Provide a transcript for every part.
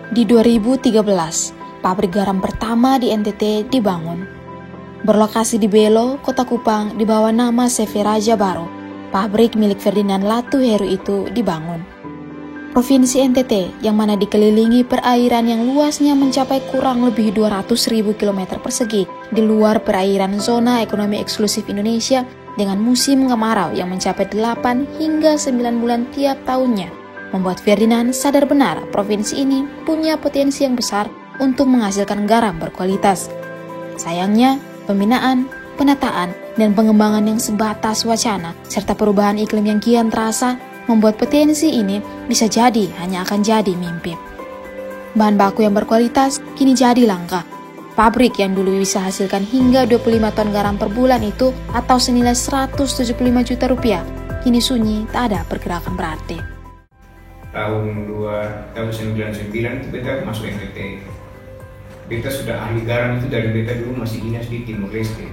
Di 2013, pabrik garam pertama di NTT dibangun. Berlokasi di Belo, Kota Kupang, di bawah nama CV Raja Baro, pabrik milik Ferdinand Latu Heru itu dibangun. Provinsi NTT yang mana dikelilingi perairan yang luasnya mencapai kurang lebih 200.000 km persegi di luar perairan zona ekonomi eksklusif Indonesia dengan musim kemarau yang mencapai 8 hingga 9 bulan tiap tahunnya, membuat Ferdinand sadar benar provinsi ini punya potensi yang besar untuk menghasilkan garam berkualitas. Sayangnya, pembinaan, penataan, dan pengembangan yang sebatas wacana serta perubahan iklim yang kian terasa membuat potensi ini bisa jadi hanya akan jadi mimpi. Bahan baku yang berkualitas kini jadi langka. Pabrik yang dulu bisa hasilkan hingga 25 ton garam per bulan itu atau senilai 175 juta rupiah, kini sunyi tak ada pergerakan berarti. Tahun 99 itu beta masuk NTT. Beta sudah ahli garam itu dari beta dulu masih dinas di Timur Leste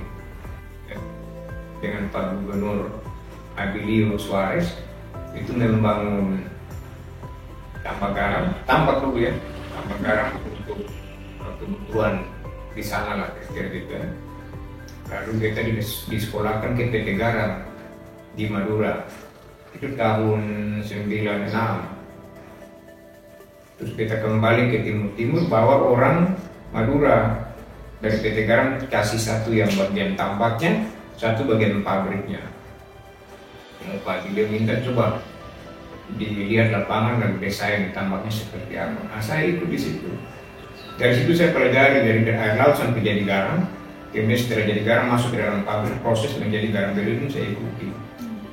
dengan Pak Gubernur Abilio Suarez. Itu membangun tambak garam untuk kebutuhan di sana lah kira-kira. Lalu beta disekolahkan ke PT Garam di Madura. Itu tahun 96. Terus kita kembali ke Timur bawa orang Madura dari PT Garam kasih satu yang bagian tambaknya, satu bagian pabriknya. Pak dia minta coba dilihat lapangan dan desain tambaknya seperti apa. Nah, saya ikut di situ. Dari situ saya pelajari dari air laut sampai jadi garam. Kemudian setelah jadi garam masuk ke dalam pabrik, proses menjadi garam belu itu saya ikuti.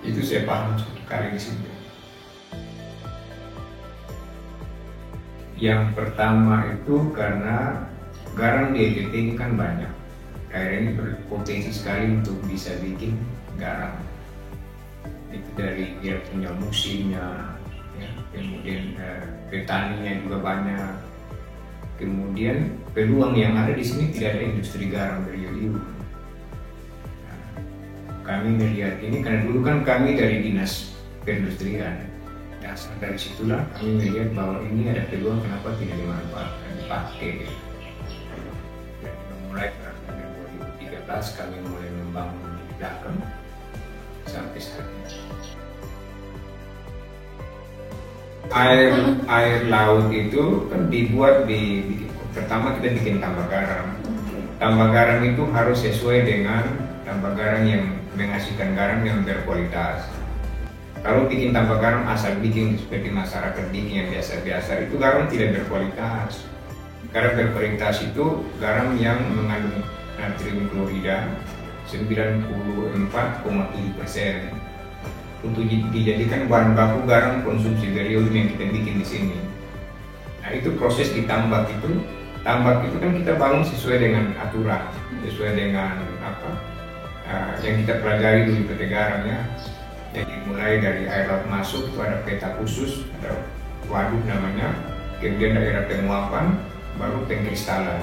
Itu saya paham sekali di situ. Yang pertama itu karena garam di NTT ini kan banyak. Daerah ini berpotensi sekali untuk bisa bikin garam. Itu dari dia punya musimnya, ya, kemudian petaninya juga banyak. Kemudian peluang yang ada di sini tidak ada industri garam beriu-riu. Nah, kami melihat ini karena dulu kan kami dari dinas perindustrian. Dasar dari situlah kami melihat bahwa ini ada peluang kenapa tidak dimanfaatkan, dipakai. Dan mulai tahun 2013 kami mulai membangun di belakang sampai sekarang. Air laut itu kan dibuat pertama kita bikin tambak garam. Tambak garam itu harus sesuai dengan tambak garam yang menghasilkan garam yang berkualitas. Kalau bikin tambak garam asal bikin seperti masyarakat bikin yang biasa-biasa itu garam tidak berkualitas. Garam berkualitas itu garam yang mengandung natrium klorida 94,7% untuk dijadikan bahan baku garam konsumsi berium yang kita bikin di sini. Nah itu proses ditambak itu kan kita bangun sesuai dengan aturan, sesuai dengan yang kita pelajari dulu di PT Garam ya. Jadi mulai dari air laut masuk itu ada peta khusus, ada waduk namanya, kemudian daerah penguapan, baru pengkristalan.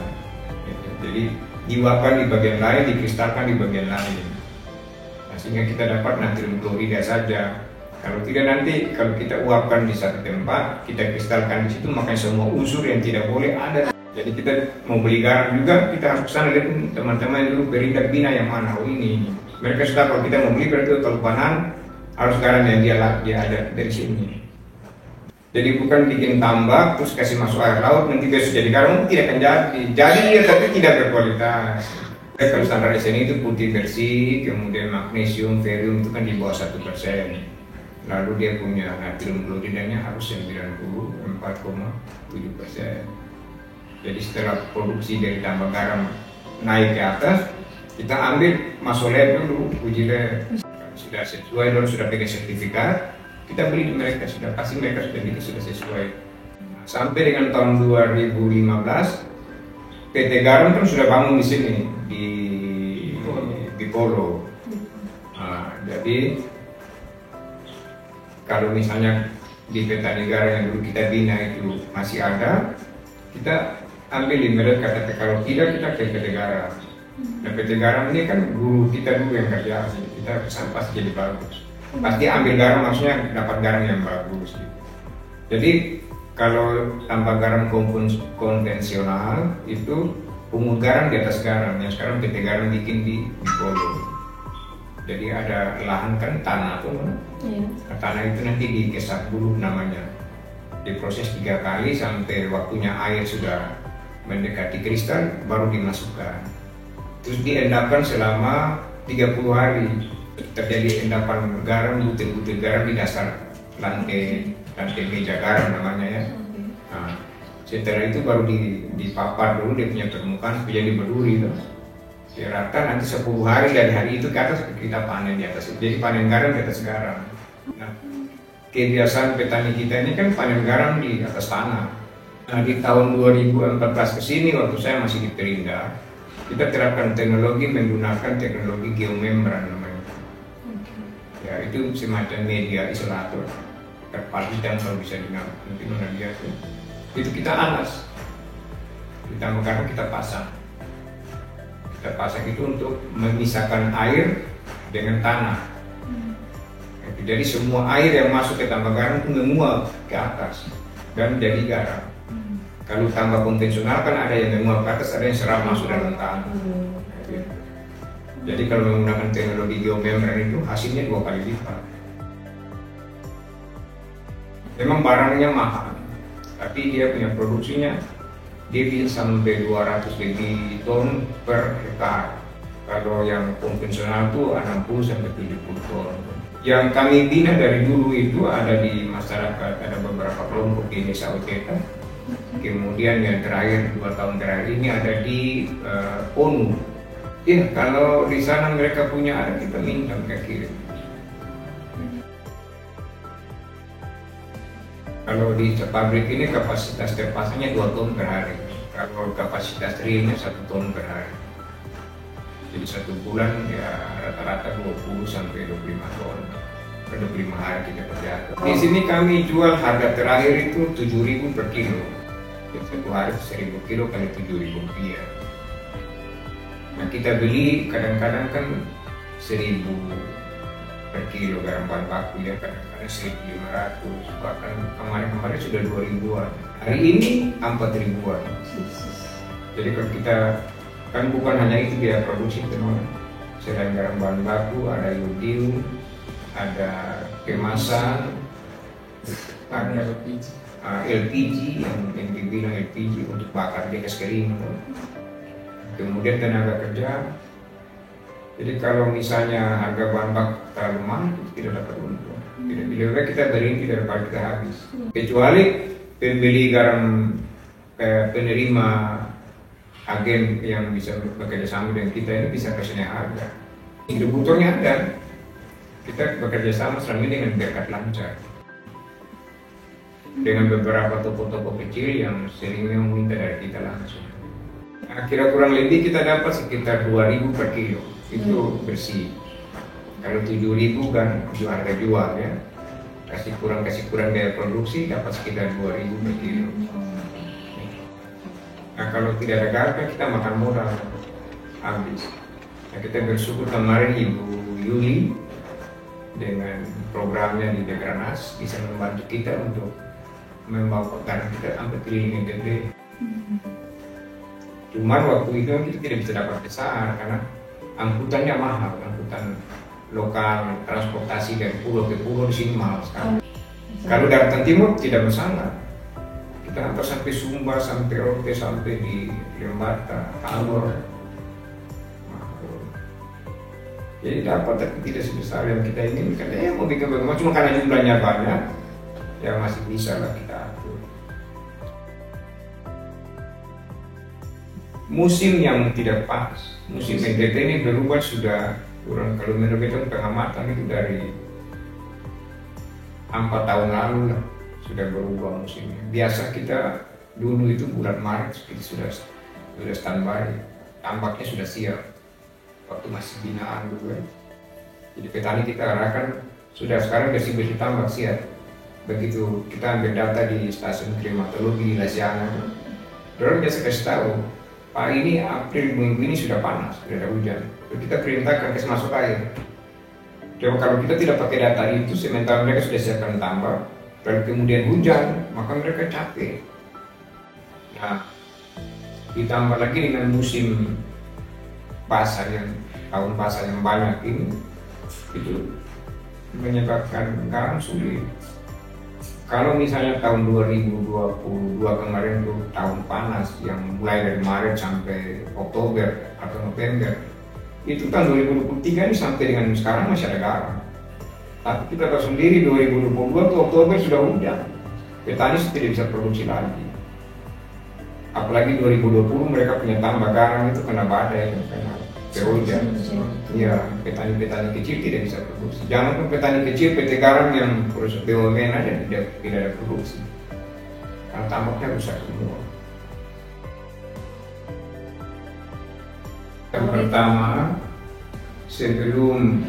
Jadi diuapkan di bagian lain, dikristalkan di bagian lain. Nah, sehingga kita dapat natrium klorida saja. Kalau tidak nanti kalau kita uapkan di satu tempat, kita kristalkan di situ, maka semua unsur yang tidak boleh ada. Jadi kita mau beli garam juga, kita harus kesana lihat teman-teman dulu berindak bina yang mana. Oh ini, mereka sudah kalau kita mau beli berarti Talupanan harus garam yang dia ada dari sini. Jadi bukan bikin tambak terus kasih masuk air laut nanti besok jadi garam, tidak akan jadi. Jadi ya tapi tidak berkualitas. Kalau standar SNI itu putih bersih, kemudian magnesium, barium itu kan di bawah 1%. Lalu dia punya natrium kloridanya harus 94,7%. Jadi setelah produksi dari tambak garam naik ke atas, kita ambil masuk lab dulu, uji lab. Sudah sesuai dan sudah pakai sertifikat, kita beli di mereka, pasti mereka sudah bikin sudah sesuai. Sampai dengan tahun 2015, PT Garam kan sudah bangun di sini di Polo. Jadi kalau misalnya di Peta Negara yang dulu kita bina itu masih ada, kita ambil di mereka, kalau tidak kita ke PT Garam. Dan PT Garam ini kan guru kita dulu yang kerja, kita kesan pasti jadi bagus. Pasti ambil garam maksudnya dapat garam yang bagus. Jadi Kalau tambak garam konvensional itu pungut garam di atas garam, yang sekarang PT Garam bikin di Polo. Jadi ada lahan kan tanah tuh, tanah itu nanti dikesat dulu namanya, diproses 3 kali sampai waktunya air sudah mendekati kristal baru dimasukkan. Terus diendapkan selama 30 hari. Terjadi endapan garam, butir-butir garam di dasar lantai meja garam namanya ya. Nah, setelah itu baru dipapar dulu dia punya permukaan supaya jadi berduri tuh. Rata nanti 10 hari dari hari itu ke atas kita panen di atas. Jadi panen garam di atas garam. Nah, kebiasaan petani kita ini kan panen garam di atas tanah. Nah, di tahun 2014 ke sini waktu saya masih di Perindah, kita terapkan teknologi menggunakan teknologi geomembran namanya. Ya, itu semacam media isolator. Terpal hitam kalau bisa mungkin dia itu kita alas, ditambah karena kita pasang itu untuk memisahkan air dengan tanah. Jadi semua air yang masuk ke tambak garam itu menguap ke atas dan jadi garam. Kalau tambak konvensional kan ada yang menguap ke atas, ada yang serap masuk dalam tanah. Jadi kalau menggunakan teknologi geomembran itu hasilnya 2 kali lipat. Memang barangnya mahal, tapi dia punya produksinya, dia bisa sampai 200 lebih ton per hektar. Kalau yang konvensional itu 60 sampai 70 ton. Yang kami bina dari dulu itu ada di masyarakat, ada beberapa kelompok di Desa Oteta. Kemudian yang terakhir 2 tahun terakhir ini ada di ONU. Ya, kalau di sana mereka punya ada, kita minta mereka kirim. Kalau di pabrik ini kapasitas terpasangnya 2 ton per hari. Kalau kapasitas realnya 1 ton per hari. Jadi 1 bulan ya rata-rata 20 sampai 25 ton. Per 25 hari kita kerja. Di sini kami jual harga terakhir itu 7.000 per kilo. Jadi 1 hari 1.000 kilo kali 7.000 rupiah. Nah, kita beli kadang-kadang kan 1.000 per kilo garam bahan baku ya, kadang-kadang 1.500, bahkan kemarin sudah 2.000-an. Hari ini 4.000-an. Jadi kalau kita kan bukan hanya itu biaya produksi teman. Selain garam bahan baku ada yodium, ada kemasan, ada LPG yang dibilang LPG untuk bakar di gas kering. Kemudian tenaga kerja. Jadi kalau misalnya harga bahan baku terlalu mahal, tidak dapat untung. Lebih baik kita beri tidak dapat kita habis. Kecuali pembeli garam penerima agen yang bisa bekerja sama dengan kita ini bisa kasihnya harga. Distributornya ada. Kita bekerja sama selama ini dengan dekat lancar. Dengan beberapa toko-toko kecil yang seringnya meminta dari kita langsung. Nah, kira kurang lebih kita dapat sekitar 2.000 per kilo. Itu bersih. Kalau 7.000 kan harga jual ya, kasih kurang biaya produksi dapat sekitar 2.000 per kilo. Nah, kalau tidak ada garam kita makan modal habis. Nah, kita bersyukur kemarin Ibu Yuli dengan programnya di Dekranas bisa membantu kita untuk membawa garam kita sampai keliling NTT. Cuman waktu itu kita tidak bisa dapat besar karena angkutannya mahal, angkutan lokal, transportasi dari pulau ke pulau di sini mahal sekali. Kalau daratan timur tidak masalah, kita antar sampai Sumba, sampai Rote, sampai di Lembata, Kalor. Jadi dapat tapi tidak sebesar yang kita inginkan. Ya mau bikin bagaimana, cuma karena jumlahnya banyak, ya masih bisa lah kita atur. Musim yang tidak pas, musim NTT ini berubah sudah kurang, kalau menurut kita pengamatan itu dari 4 tahun lalu lah sudah berubah musimnya. Biasa kita dulu itu bulan Maret sudah standby, tambaknya sudah siap waktu masih binaan dulu ya. Jadi petani kita arahkan sudah sekarang bersih-bersih tambak siap. Begitu kita ambil data di stasiun klimatologi di Lasiana, orang biasa kasih tahu, Pak ini April minggu ini sudah panas, sudah ada hujan. Lalu kita perintahkan kasih masuk air. Coba kalau kita tidak pakai data itu, sementara mereka sudah siapkan tambak, Lalu kemudian hujan, maka mereka capek. Nah, ditambah lagi dengan musim basah tahun basah yang banyak ini, itu menyebabkan garam sulit. Kalau misalnya tahun 2022 kemarin tuh tahun panas yang mulai dari Maret sampai Oktober atau November, itu tahun 2023 ini sampai dengan sekarang masih ada garam. Tapi kita tahu sendiri 2022 tuh Oktober sudah hujan, petani tidak bisa produksi lagi. Apalagi 2020 mereka punya tambah garam itu kena badai, kena hujan. Ya, petani-petani kecil tidak bisa produksi. Jangan pun petani kecil, PT Garam yang proses BUMN aja tidak ada produksi. Karena tambaknya rusak semua. Yang pertama, sebelum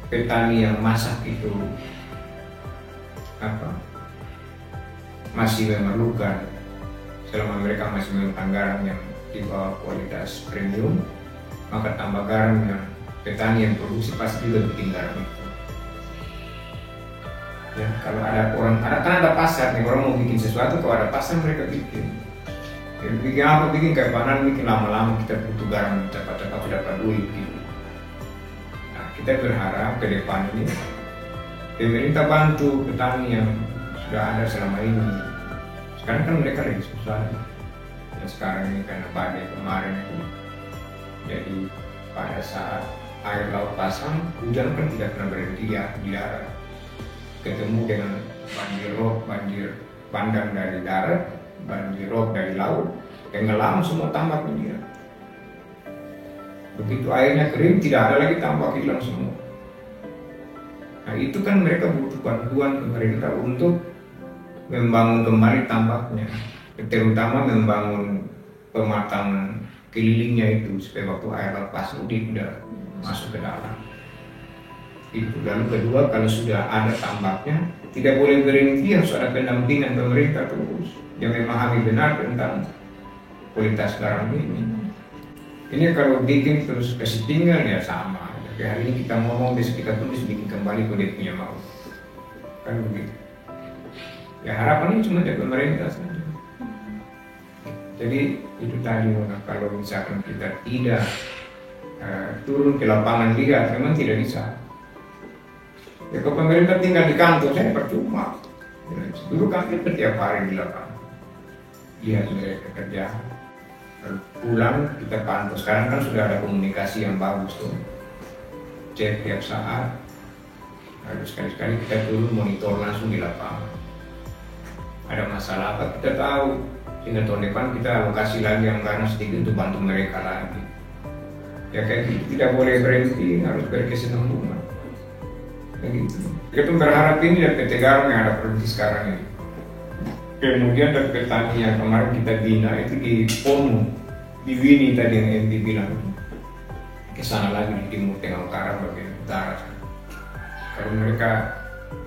petani yang masak itu masih memerlukan, selama mereka masih memerlukan garam yang di bawah kualitas premium, maka tambah garam yang petani yang produksi pasti juga bikin garam itu. Ya, kalau ada orang, kan ada pasar nih, orang mau bikin sesuatu, kalau ada pasar mereka bikin. Ya, bikin apa? Bikin kayak panan, bikin lama-lama kita butuh garam cepat-cepat dapat duit gitu. Nah, kita berharap ke depan ini pemerintah bantu petani yang sudah ada selama ini. Sekarang kan mereka lagi susah. Dan sekarang ini karena badai kemarin itu, jadi pada saat air laut pasang, hujan kan tidak pernah berhenti ya di darat. Ketemu dengan banjir bandang dari darat, banjir rob dari laut, tenggelam semua tambak dia. Begitu airnya kering, tidak ada lagi tambak, hilang semua. Nah itu kan mereka butuh bantuan pemerintah untuk membangun kembali tambaknya, terutama membangun pematangan kelilingnya itu supaya waktu air laut pasang tidak masuk ke dalam. Itu. Lalu kedua, kalau sudah ada tambaknya tidak boleh berhenti, harus ada pendampingan pemerintah terus yang memahami benar tentang kualitas garam ini. Ini kalau bikin terus kasih tinggal ya sama. Jadi hari ini kita ngomong, besok kita tulis bikin kembali kalau dia punya mau. Kan begitu. Ya harapannya cuma dari pemerintah saja. Jadi itu tadi, kalau misalkan kita tidak turun ke lapangan lihat, memang tidak bisa. Ya kalau pemerintah tinggal di kantor, saya percuma. Dulu kami setiap hari di lapangan. Lihat mereka kerja. Lalu pulang kita pantau. Sekarang kan sudah ada komunikasi yang bagus tuh. Cek tiap saat. Lalu sekali-sekali kita turun monitor langsung di lapangan. Ada masalah apa kita tahu. Sehingga tahun depan kita alokasi lagi anggaran sedikit untuk bantu mereka lagi. Ya kayak gitu, tidak boleh berhenti, harus berkesinambungan. Begitu. Kita berharap ini dari PT Garam yang ada produksi sekarang ini. Kemudian dari petani yang kemarin kita bina itu di Pomu, di Wini tadi yang dibilang, ke sana lagi di timur tengah utara bagian utara. Kalau mereka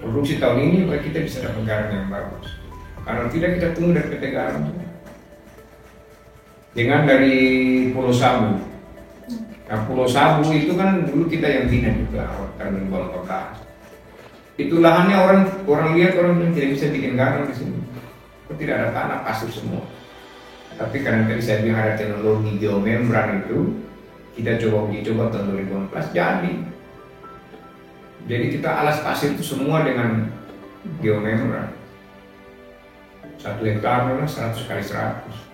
produksi tahun ini, kita bisa dapat garam yang bagus. Kalau tidak, kita tunggu dari PT Garam. Dengan dari Pulau Sabu. Nah, Pulau Sabu itu kan dulu kita yang bina juga tahun 2014. Itu lahannya orang lihat, orang bilang tidak bisa bikin garam di sini. Tidak ada tanah, pasir semua. Tapi karena tadi saya bilang ada teknologi geomembran itu, kita coba uji coba tahun 2018 jadi. Jadi kita alas pasir itu semua dengan geomembran. 1 hektar 100 kali 100.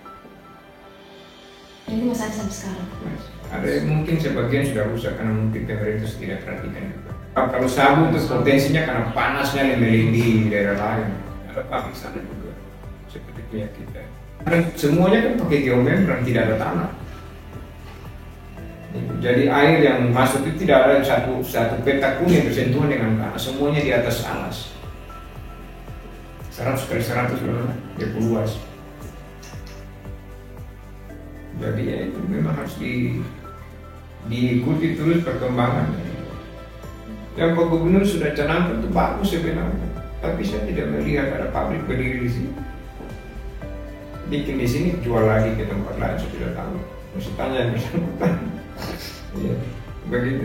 Ini masih ada sampai sekarang. Ada yang mungkin sebagian sudah rusak karena mungkin pemerintah tidak perhatikan juga. Kalau Sabu itu potensinya karena panasnya yang melebihi daerah lain. Ada pabrik sana juga seperti punya kita. Dan semuanya kan pakai geomembran, tidak ada tanah. Jadi air yang masuk itu tidak ada satu petak pun yang bersentuhan dengan tanah, semuanya di atas alas. 100 kali 100 dia luas. Jadi ya itu memang harus diikuti terus perkembangannya. Yang Pak Gubernur sudah canangkan itu bagus sebenarnya, tapi saya tidak melihat ada pabrik berdiri di sini. Bikin di sini, jual lagi ke tempat lain, saya tidak tahu. Mesti tanya yang bersangkutan. Ya, begitu.